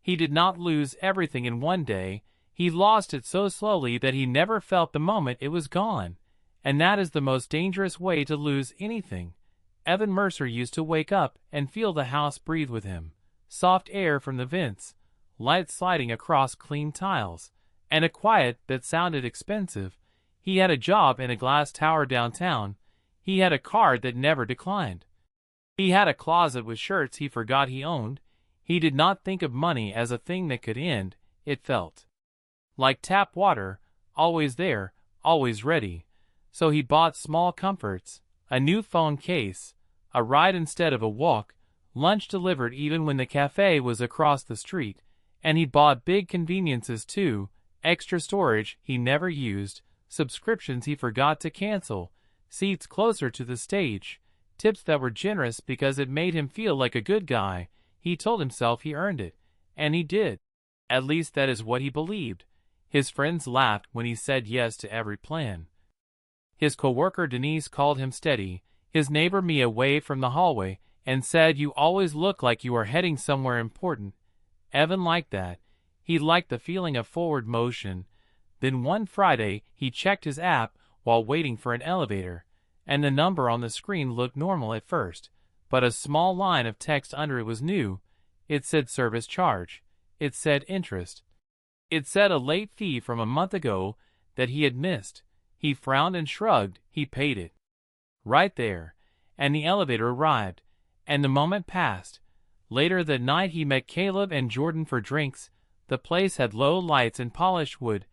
He did not lose everything in one day. He lost it so slowly that he never felt the moment it was gone. And that is the most dangerous way to lose anything. Evan Mercer used to wake up and feel the house breathe with him. Soft air from the vents, light sliding across clean tiles, and a quiet that sounded expensive. He had a job in a glass tower downtown. He had a card that never declined. He had a closet with shirts he forgot he owned. He did not think of money as a thing that could end. It felt like tap water, always there, always ready. So he bought small comforts, a new phone case, a ride instead of a walk, lunch delivered even when the cafe was across the street, and he bought big conveniences too, extra storage he never used, subscriptions he forgot to cancel, seats closer to the stage, tips that were generous because it made him feel like a good guy. He told himself he earned it, and he did. At least that is what he believed. His friends laughed when he said yes to every plan. His coworker Denise called him steady. His neighbor Mia waved from the hallway and said, "You always look like you are heading somewhere important." Evan liked that. He liked the feeling of forward motion. Then one Friday, he checked his app while waiting for an elevator, and the number on the screen looked normal at first, but a small line of text under it was new. It said service charge. It said interest. It said a late fee from a month ago that he had missed. He frowned and shrugged. He paid it. Right there. And the elevator arrived, and the moment passed. Later that night he met Caleb and Jordan for drinks. The place had low lights and polished wood.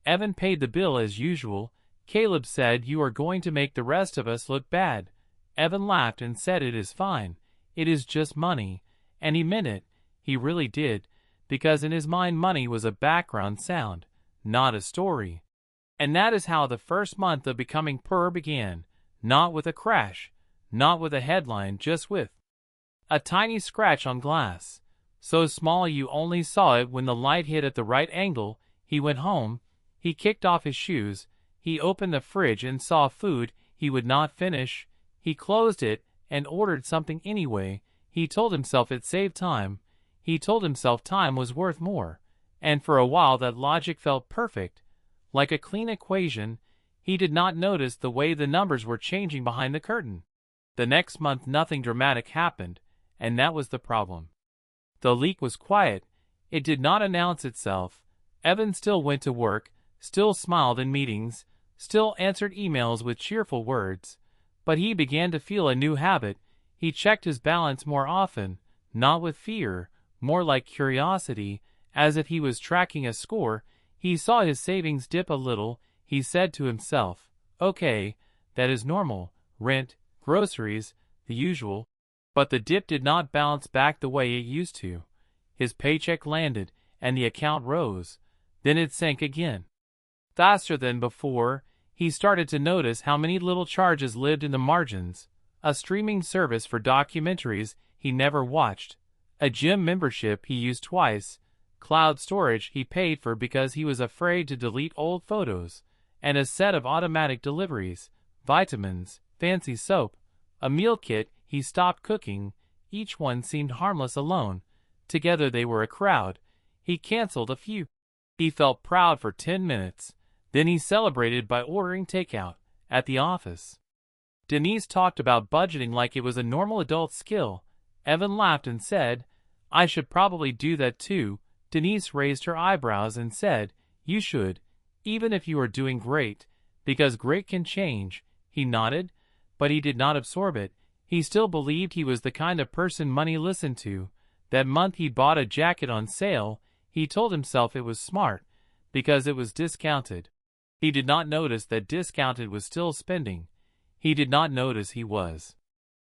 Evan paid the bill as usual. Caleb said, "You are going to make the rest of us look bad." Evan laughed and said, "It is fine. It is just money." And he meant it. He really did, because in his mind money was a background sound, not a story. And that is how the first month of becoming poor began. Not with a crash, not with a headline, just with a tiny scratch on glass, so small you only saw it when the light hit at the right angle. He went home. He kicked off his shoes. He opened the fridge and saw food he would not finish. He closed it and ordered something anyway. He told himself it saved time. He told himself time was worth more. And for a while that logic felt perfect, like a clean equation. He did not notice the way the numbers were changing behind the curtain. The next month nothing dramatic happened, and that was the problem. The leak was quiet. It did not announce itself. Evan still went to work, still smiled in meetings, still answered emails with cheerful words. But he began to feel a new habit. He checked his balance more often, not with fear, more like curiosity, as if he was tracking a score. He saw his savings dip a little. He said to himself, "Okay, that is normal. Rent, groceries, the usual." But the dip did not bounce back the way it used to. His paycheck landed, and the account rose. Then it sank again. Faster than before, he started to notice how many little charges lived in the margins. A streaming service for documentaries he never watched. A gym membership he used twice. Cloud storage he paid for because he was afraid to delete old photos. And a set of automatic deliveries, vitamins, fancy soap, a meal kit he stopped cooking. Each one seemed harmless alone. Together they were a crowd. He canceled a few. He felt proud for 10 minutes. Then he celebrated by ordering takeout at the office. Denise talked about budgeting like it was a normal adult skill. Evan laughed and said, "I should probably do that too." Denise raised her eyebrows and said, "You should, even if you are doing great, because great can change." He nodded, but he did not absorb it. He still believed he was the kind of person money listened to. That month he bought a jacket on sale. He told himself it was smart, because it was discounted. He did not notice that discounted was still spending. He did not notice he was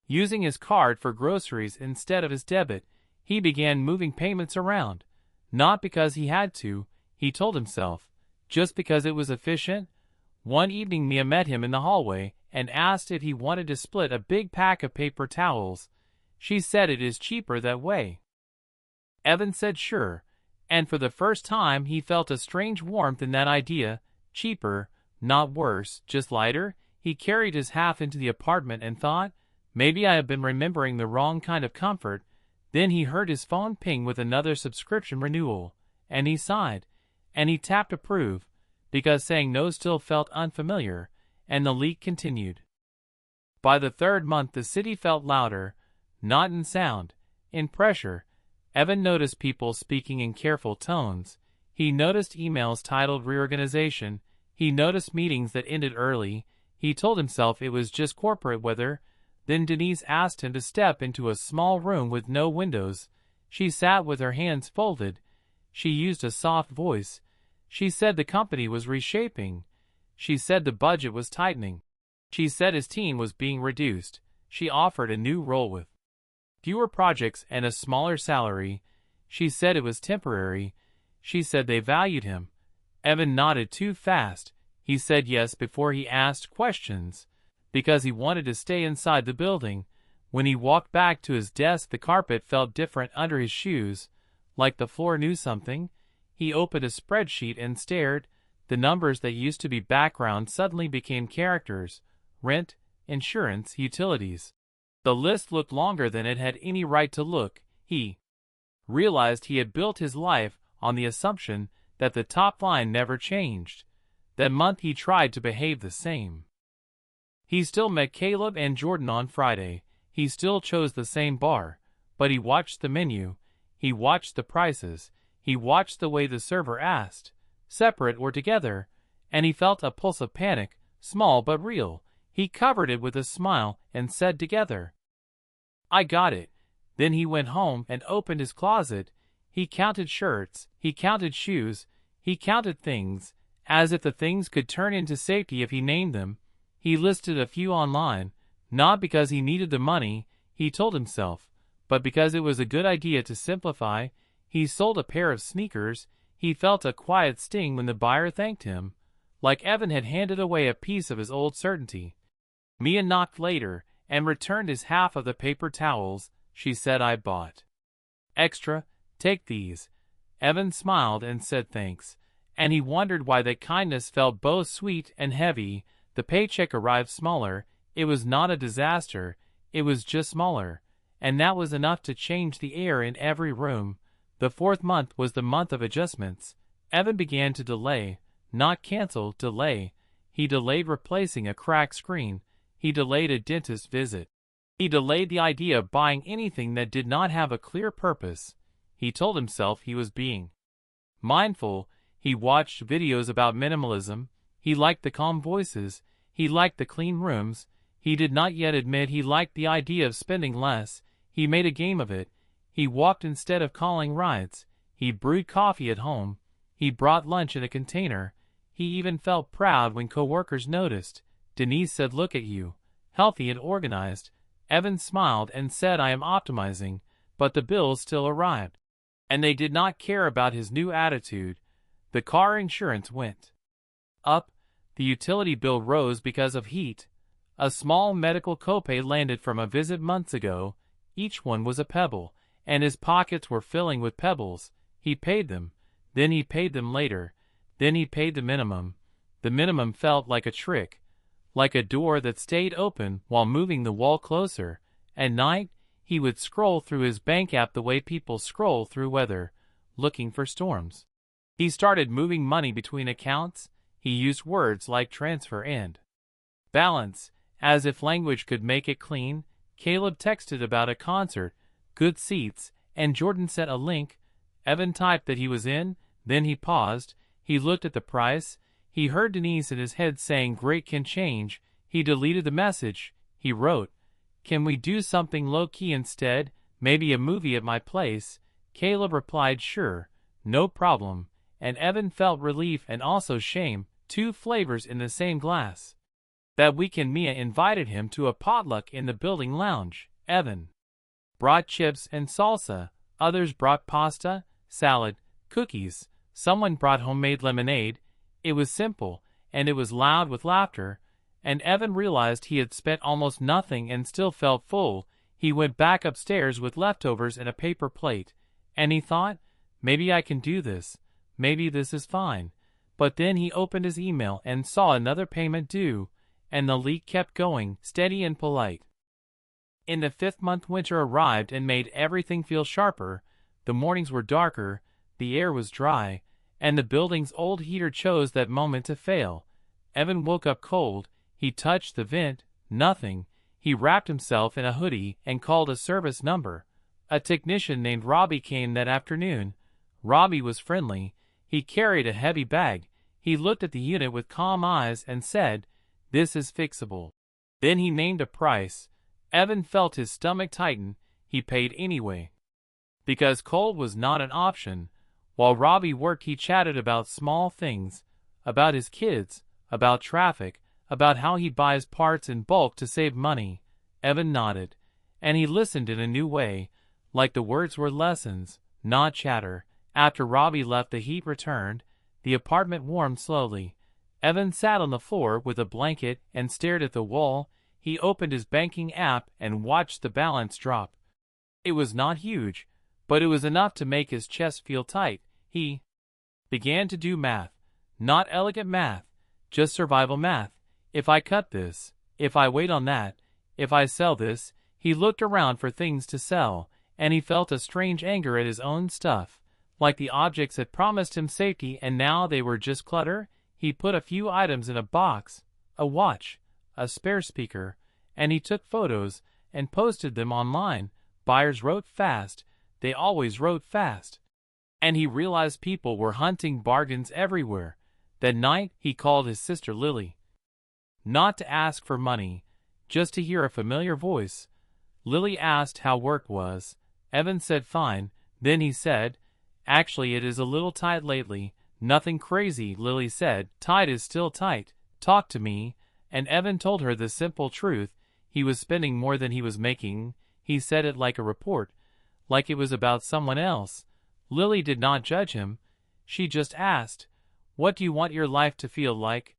using his card for groceries instead of his debit. He began moving payments around. Not because he had to, he told himself, just because it was efficient. One evening Mia met him in the hallway and asked if he wanted to split a big pack of paper towels. She said it is cheaper that way. Evan said sure, and for the first time he felt a strange warmth in that idea. Cheaper, not worse, just lighter. He carried his half into the apartment and thought, maybe I have been remembering the wrong kind of comfort. Then he heard his phone ping with another subscription renewal, and he sighed, and he tapped approve, because saying no still felt unfamiliar, and the leak continued. By the third month the city felt louder, not in sound, in pressure. Evan noticed people speaking in careful tones. He noticed emails titled reorganization. He noticed meetings that ended early. He told himself it was just corporate weather. Then Denise asked him to step into a small room with no windows. She sat with her hands folded. She used a soft voice. She said the company was reshaping. She said the budget was tightening. She said his team was being reduced. She offered a new role with fewer projects and a smaller salary. She said it was temporary. She said they valued him. Evan nodded too fast. He said yes before he asked questions, because he wanted to stay inside the building. When he walked back to his desk, the carpet felt different under his shoes, like the floor knew something. He opened a spreadsheet and stared. The numbers that used to be background suddenly became characters: rent, insurance, utilities. The list looked longer than it had any right to look. He realized he had built his life on the assumption that the top line never changed. That month he tried to behave the same. He still met Caleb and Jordan on Friday. He still chose the same bar, but he watched the menu. He watched the prices. He watched the way the server asked, separate or together, and he felt a pulse of panic, small but real. He covered it with a smile and said together, "I got it." Then he went home and opened his closet. He counted shirts, he counted shoes, he counted things, as if the things could turn into safety if he named them. He listed a few online, not because he needed the money, he told himself, but because it was a good idea to simplify. He sold a pair of sneakers. He felt a quiet sting when the buyer thanked him, like Evan had handed away a piece of his old certainty. Mia knocked later and returned his half of the paper towels. She said, "I bought extra. Take these." Evan smiled and said thanks, and he wondered why that kindness felt both sweet and heavy. The paycheck arrived smaller. It was not a disaster, it was just smaller, and that was enough to change the air in every room. The fourth month was the month of adjustments. Evan began to delay, not cancel, delay. He delayed replacing a cracked screen. He delayed a dentist visit. He delayed the idea of buying anything that did not have a clear purpose. He told himself he was being mindful. He watched videos about minimalism. He liked the calm voices. He liked the clean rooms. He did not yet admit he liked the idea of spending less. He made a game of it. He walked instead of calling rides. He brewed coffee at home. He brought lunch in a container. He even felt proud when coworkers noticed. Denise said, "Look at you, healthy and organized." Evan smiled and said, "I am optimizing," but the bills still arrived. And they did not care about his new attitude. The car insurance went up. The utility bill rose because of heat. A small medical copay landed from a visit months ago. Each one was a pebble, and his pockets were filling with pebbles. He paid them. Then he paid them later. Then he paid the minimum. The minimum felt like a trick, like a door that stayed open while moving the wall closer. At night, he would scroll through his bank app the way people scroll through weather, looking for storms. He started moving money between accounts. He used words like transfer and balance, as if language could make it clean. Caleb texted about a concert, good seats, and Jordan sent a link. Evan typed that he was in, then he paused. He looked at the price. He heard Denise in his head saying, "Great can change." He deleted the message. He wrote, "Can we do something low-key instead? Maybe a movie at my place?" Caleb replied, "Sure, no problem." And Evan felt relief and also shame, two flavors in the same glass. That weekend Mia invited him to a potluck in the building lounge. Evan brought chips and salsa. Others brought pasta, salad, cookies. Someone brought homemade lemonade. It was simple, and it was loud with laughter. And Evan realized he had spent almost nothing and still felt full. He went back upstairs with leftovers and a paper plate. And he thought, maybe I can do this. Maybe this is fine. But then he opened his email and saw another payment due, and the leak kept going, steady and polite. In the 5th month, winter arrived and made everything feel sharper. The mornings were darker, the air was dry, and the building's old heater chose that moment to fail. Evan woke up cold. He touched the vent. Nothing. He wrapped himself in a hoodie and called a service number. A technician named Robbie came that afternoon. Robbie was friendly. He carried a heavy bag. He looked at the unit with calm eyes and said, "This is fixable." Then he named a price. Evan felt his stomach tighten. He paid anyway. Because cold was not an option. While Robbie worked, he chatted about small things, about his kids, about traffic, about how he buys parts in bulk to save money. Evan nodded, and he listened in a new way, like the words were lessons, not chatter. After Robbie left, the heat returned. The apartment warmed slowly. Evan sat on the floor with a blanket and stared at the wall. He opened his banking app and watched the balance drop. It was not huge, but it was enough to make his chest feel tight. He began to do math. Not elegant math, just survival math. If I cut this, if I wait on that, if I sell this. He looked around for things to sell, and he felt a strange anger at his own stuff. Like the objects had promised him safety and now they were just clutter. He put a few items in a box, a watch, a spare speaker, and he took photos and posted them online. Buyers wrote fast. They always wrote fast. And he realized people were hunting bargains everywhere. That night, he called his sister Lily. Not to ask for money, just to hear a familiar voice. Lily asked how work was. Evan said fine. Then he said, "Actually, it is a little tight lately." "Nothing crazy," Lily said. "Tight is still tight. Talk to me." And Evan told her the simple truth. He was spending more than he was making. He said it like a report, like it was about someone else. Lily did not judge him. She just asked, "What do you want your life to feel like?"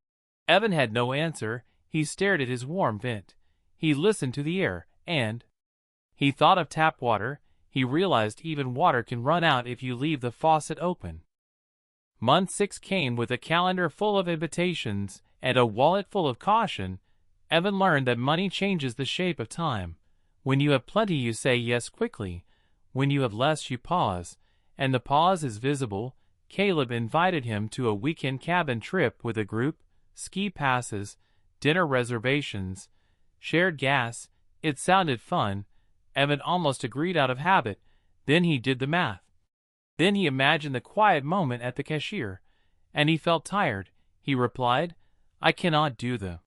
Evan had no answer. He stared at his warm vent. He listened to the air, and he thought of tap water. He realized even water can run out if you leave the faucet open. Month 6 came with a calendar full of invitations and a wallet full of caution. Evan learned that money changes the shape of time. When you have plenty, you say yes quickly. When you have less, you pause. And the pause is visible. Caleb invited him to a weekend cabin trip with a group, ski passes, dinner reservations, shared gas. It sounded fun. Evan almost agreed out of habit. Then he did the math. Then he imagined the quiet moment at the cashier, and he felt tired. He replied, "I cannot do the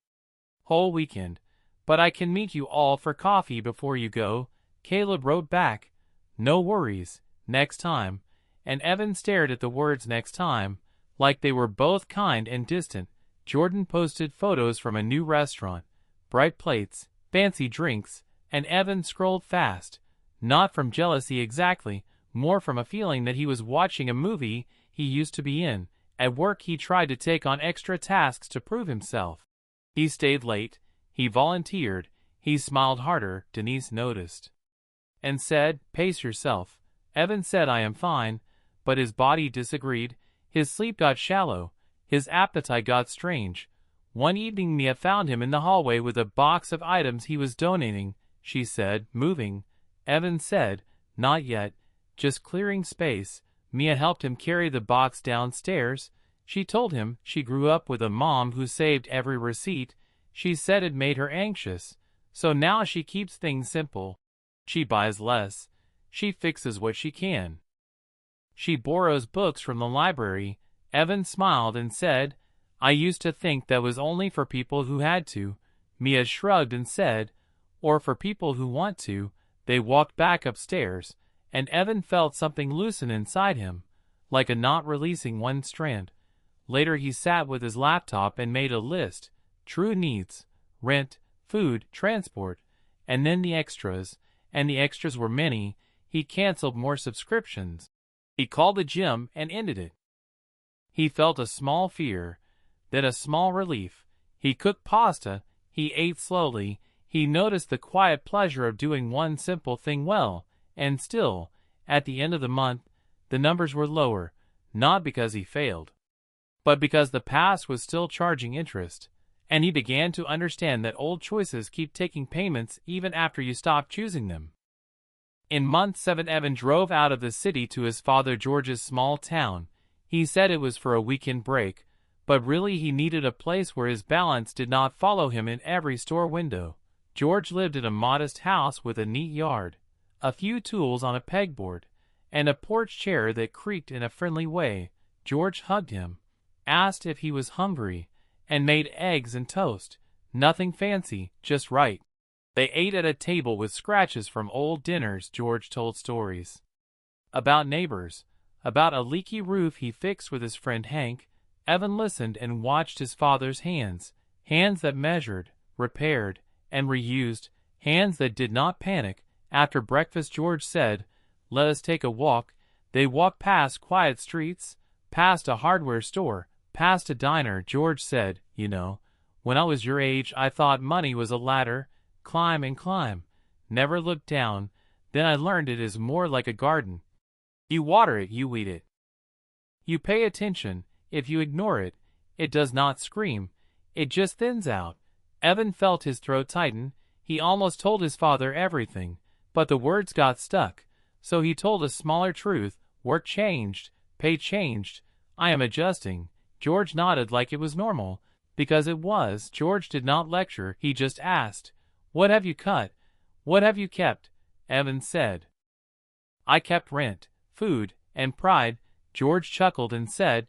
whole weekend, but I can meet you all for coffee before you go." Caleb wrote back, "No worries, next time." And Evan stared at the words "next time," like they were both kind and distant. Jordan posted photos from a new restaurant, bright plates, fancy drinks, and Evan scrolled fast. Not from jealousy exactly, more from a feeling that he was watching a movie he used to be in. At work, he tried to take on extra tasks to prove himself. He stayed late. He volunteered. He smiled harder. Denise noticed and said, "Pace yourself." Evan said, "I am fine," but his body disagreed. His sleep got shallow. His appetite got strange. One evening, Mia found him in the hallway with a box of items he was donating. She said, "Moving?" Evan said, "Not yet, just clearing space." Mia helped him carry the box downstairs. She told him she grew up with a mom who saved every receipt. She said it made her anxious. So now she keeps things simple. She buys less. She fixes what she can. She borrows books from the library. Evan smiled and said, "I used to think that was only for people who had to." Mia shrugged and said, "Or for people who want to." They walked back upstairs, and Evan felt something loosen inside him, like a knot releasing one strand. Later, he sat with his laptop and made a list: true needs, rent, food, transport, and then the extras. And the extras were many. He canceled more subscriptions. He called the gym and ended it. He felt a small fear, then a small relief. He cooked pasta. He ate slowly. He noticed the quiet pleasure of doing one simple thing well. And still, at the end of the month, the numbers were lower, not because he failed, but because the past was still charging interest. and he began to understand that old choices keep taking payments even after you stop choosing them. In month 7, Evan drove out of the city to his father George's small town. He said it was for a weekend break, but really he needed a place where his balance did not follow him in every store window. George lived in a modest house with a neat yard, a few tools on a pegboard, and a porch chair that creaked in a friendly way. George hugged him, asked if he was hungry, and made eggs and toast. Nothing fancy, just right. They ate at a table with scratches from old dinners. George told stories about neighbors, about a leaky roof he fixed with his friend Hank. Evan listened and watched his father's hands, hands that measured, repaired, and reused, hands that did not panic. After breakfast, George said, "Let us take a walk." They walked past quiet streets, past a hardware store, past a diner. George said, "You know, when I was your age, I thought money was a ladder. Climb and climb. Never look down. Then I learned it is more like a garden. You water it, you weed it. You pay attention. If you ignore it, it does not scream. It just thins out." Evan felt his throat tighten. He almost told his father everything, but the words got stuck. So he told a smaller truth. Work changed. Pay changed. I am adjusting. George nodded like it was normal, because it was. George did not lecture. He just asked, "What have you cut? What have you kept?" Evan said, "I kept rent, food, and pride." George chuckled and said,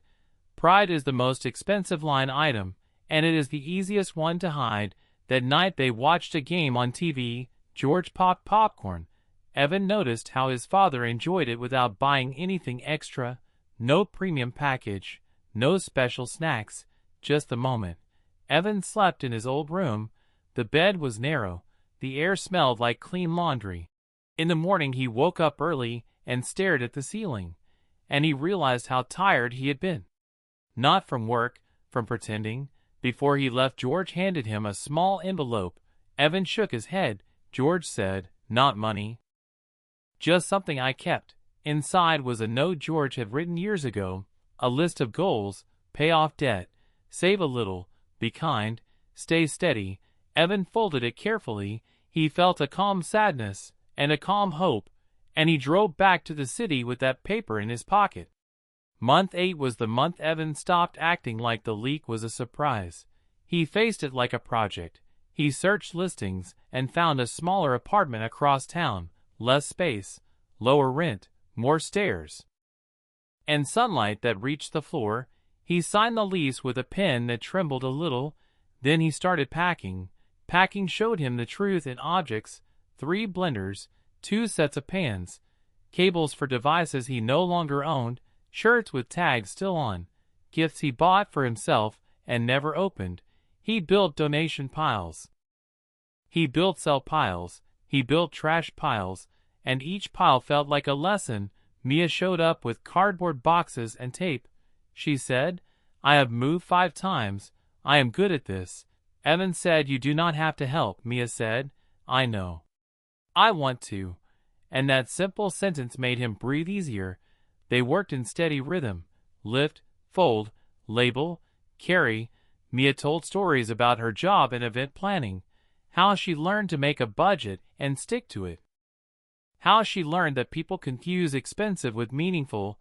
"Pride is the most expensive line item, and it is the easiest one to hide." That night they watched a game on TV. George popped popcorn. Evan noticed how his father enjoyed it without buying anything extra. No premium package, no special snacks, just the moment. Evan slept in his old room. The bed was narrow. The air smelled like clean laundry. In the morning he woke up early and stared at the ceiling, and he realized how tired he had been. Not from work, from pretending. Before he left, George handed him a small envelope. Evan shook his head. George said, "Not money. Just something I kept." Inside was a note George had written years ago, a list of goals: pay off debt, save a little, be kind, stay steady. Evan folded it carefully. He felt a calm sadness and a calm hope, and he drove back to the city with that paper in his pocket. Month 8 was the month Evan stopped acting like the leak was a surprise. He faced it like a project. He searched listings and found a smaller apartment across town, less space, lower rent, more stairs, and sunlight that reached the floor. He signed the lease with a pen that trembled a little. Then he started packing. Packing showed him the truth in objects: 3 blenders, 2 sets of pans, cables for devices he no longer owned, shirts with tags still on, gifts he bought for himself and never opened. He built donation piles. He built sell piles. He built trash piles, and each pile felt like a lesson. Mia showed up with cardboard boxes and tape. She said, "I have moved 5 times. I am good at this." Evan said, "You do not have to help." Mia said, "I know. I want to." And that simple sentence made him breathe easier. They worked in steady rhythm. Lift, fold, label, carry. Mia told stories about her job in event planning, how she learned to make a budget and stick to it, how she learned that people confuse expensive with meaningful.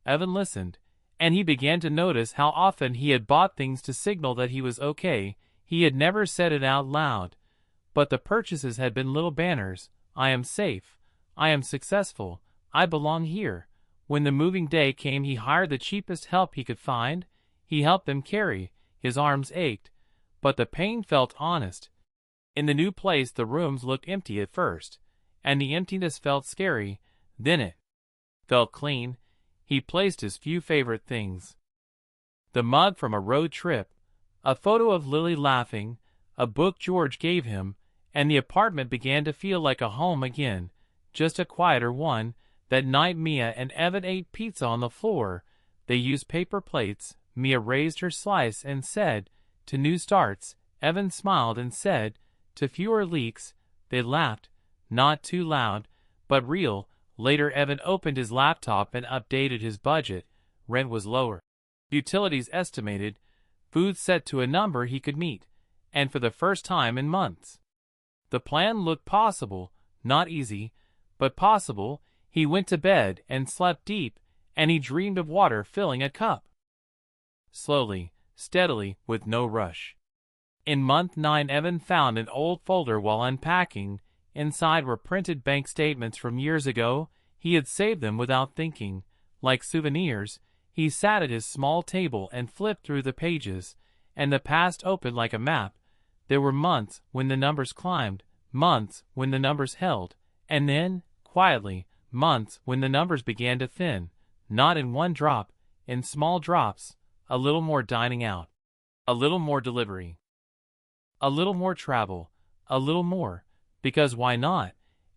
Evan listened, and he began to notice how often he had bought things to signal that he was okay. He had never said it out loud, but the purchases had been little banners: "I am safe. I am successful. I belong here." When the moving day came, he hired the cheapest help he could find. He helped them carry. His arms ached, but the pain felt honest. In the new place, the rooms looked empty at first, and the emptiness felt scary. Then it felt clean. He placed his few favorite things: the mug from a road trip, a photo of Lily laughing, a book George gave him, and the apartment began to feel like a home again, just a quieter one. That night Mia and Evan ate pizza on the floor. They used paper plates. Mia raised her slice and said, "To new starts." Evan smiled and said, "To fewer leaks." They laughed, not too loud, but real. Later Evan opened his laptop and updated his budget. Rent was lower, utilities estimated, food set to a number he could meet. and for the first time in months. The plan looked possible, not easy, but possible. He went to bed and slept deep, and he dreamed of water filling a cup. Slowly, steadily, with no rush. In month 9, Evan found an old folder while unpacking. Inside were printed bank statements from years ago. He had saved them without thinking. Like souvenirs, he sat at his small table and flipped through the pages, and the past opened like a map. There were months when the numbers climbed, months when the numbers held, and then, quietly, months when the numbers began to thin, not in one drop, in small drops, a little more dining out, a little more delivery, a little more travel, a little more, because why not?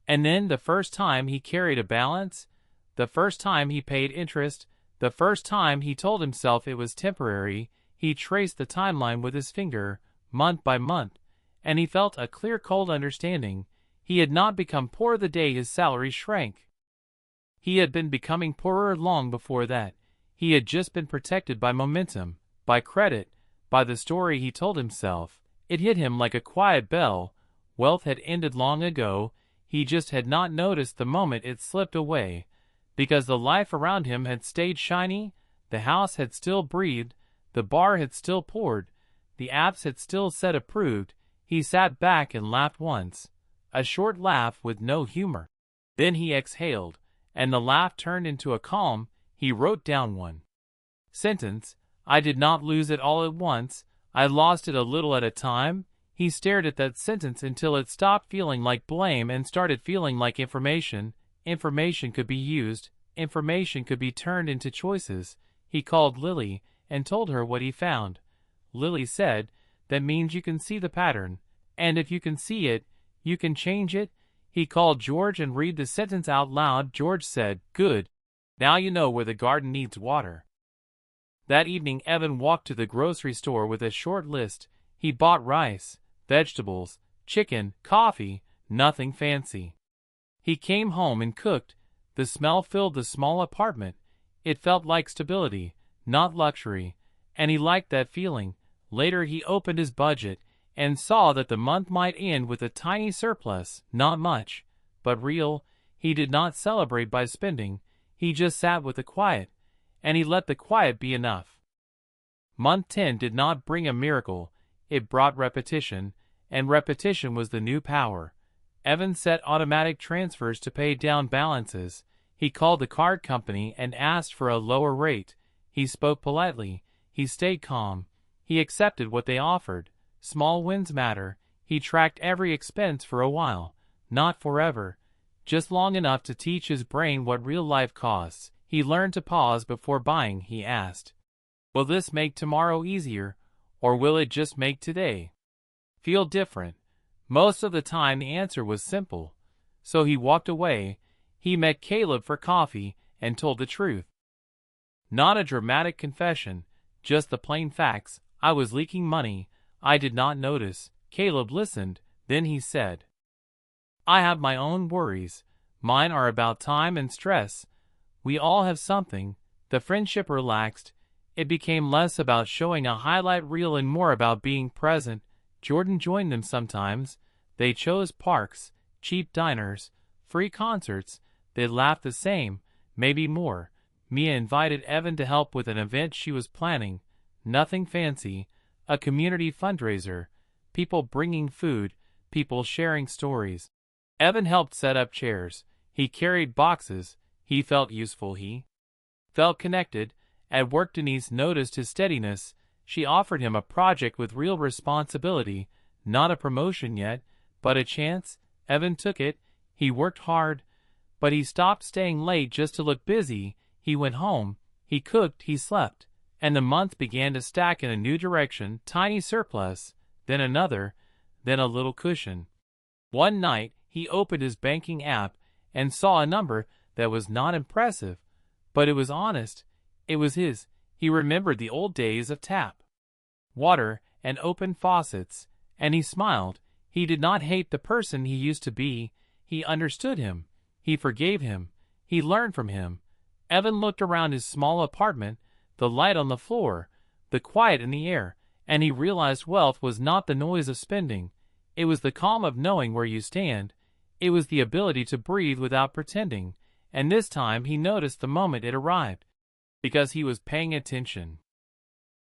And then the first time he carried a balance, the first time he paid interest, the first time he told himself it was temporary, he traced the timeline with his finger, month by month, and he felt a clear cold understanding. He had not become poor the day his salary shrank. He had been becoming poorer long before that. He had just been protected by momentum, by credit, by the story he told himself. It hit him like a quiet bell. Wealth had ended long ago. He just had not noticed the moment it slipped away. Because the life around him had stayed shiny, the house had still breathed, the bar had still poured, the apps had still said approved. He sat back and laughed once. A short laugh with no humor. Then he exhaled, and the laugh turned into a calm. He wrote down one sentence. I did not lose it all at once. I lost it a little at a time. He stared at that sentence until it stopped feeling like blame and started feeling like information. Information could be used. Information could be turned into choices. He called Lily and told her what he found. Lily said, that means you can see the pattern. And if you can see it, you can change it. He called George and read the sentence out loud. George said, good. Now you know where the garden needs water. That evening Evan walked to the grocery store with a short list. He bought rice, vegetables, chicken, coffee, nothing fancy. He came home and cooked. The smell filled the small apartment. It felt like stability, not luxury, and he liked that feeling. Later he opened his budget and saw that the month might end with a tiny surplus, not much, but real. He did not celebrate by spending. He just sat with the quiet, and he let the quiet be enough. Month 10 did not bring a miracle. It brought repetition, and repetition was the new power. Evan set automatic transfers to pay down balances. He called the card company and asked for a lower rate. He spoke politely. He stayed calm. He accepted what they offered. Small wins matter. He tracked every expense for a while. Not forever. Just long enough to teach his brain what real life costs. He learned to pause before buying. He asked, will this make tomorrow easier, or will it just make today feel different? Most of the time the answer was simple. So he walked away. He met Caleb for coffee and told the truth. Not a dramatic confession, just the plain facts. I was leaking money. I did not notice. Caleb listened. Then he said, I have my own worries. Mine are about time and stress. We all have something. The friendship relaxed. It became less about showing a highlight reel and more about being present. Jordan joined them sometimes. They chose parks, cheap diners, free concerts. They laughed the same, maybe more. Mia invited Evan to help with an event she was planning. Nothing fancy. A community fundraiser. People bringing food. People sharing stories. Evan helped set up chairs. He carried boxes. He felt useful. He felt connected. At work Denise noticed his steadiness. She offered him a project with real responsibility. Not a promotion yet, but a chance. Evan took it. He worked hard, but he stopped staying late just to look busy. He went home. He cooked. He slept. And the month began to stack in a new direction. Tiny surplus, then another, then a little cushion. One night, he opened his banking app and saw a number that was not impressive, but it was honest. It was his. He remembered the old days of tap water and open faucets, and he smiled. He did not hate the person he used to be. He understood him. He forgave him. He learned from him. Evan looked around his small apartment, the light on the floor, the quiet in the air, and he realized wealth was not the noise of spending. It was the calm of knowing where you stand. It was the ability to breathe without pretending, and this time he noticed the moment it arrived, because he was paying attention.